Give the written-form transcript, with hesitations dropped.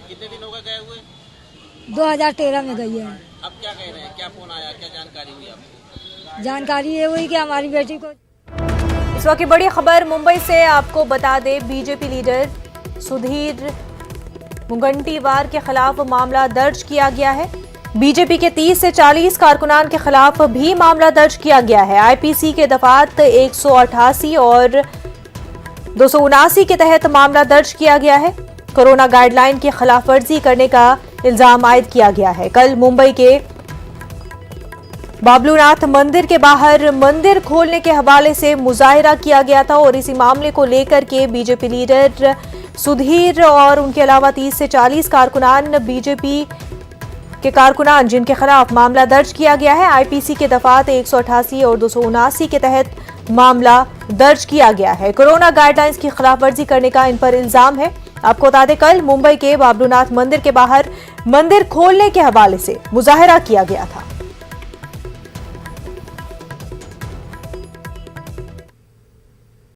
कितने दिन हो गए गए हुए? 2013 में गई है। अब क्या कह रहे हैं, क्या फोन आया, क्या जानकारी हुई आपको? जानकारी ये हुई कि हमारी बेटी को। इस वक्त की बड़ी खबर मुंबई से आपको बता दें, बीजेपी लीडर सुधीर मुनगंटीवार के खिलाफ मामला दर्ज किया गया है। बीजेपी के 30 से 40 कारकुनान के खिलाफ भी मामला दर्ज किया गया है। आईपीसी के दफात 188 और 279 के तहत मामला दर्ज किया गया है। कोरोना गाइडलाइन की खिलाफवर्जी करने का इल्जाम आयद किया गया है। कल मुंबई के बाबलूनाथ मंदिर के बाहर मंदिर खोलने के हवाले से मुजाहिरा किया गया था और इसी मामले को लेकर के बीजेपी लीडर सुधीर और उनके अलावा 30 से 40 कारकुनान, बीजेपी के कारकुनान जिनके खिलाफ मामला दर्ज किया गया है, आईपीसी के दफात 188 और 279 के तहत मामला दर्ज किया गया है। कोरोना गाइडलाइंस की खिलाफवर्जी करने का इन पर इल्जाम है। आपको बता दें, कल मुंबई के बाबलूनाथ मंदिर के बाहर मंदिर खोलने के हवाले से मुजाहिरा किया गया था।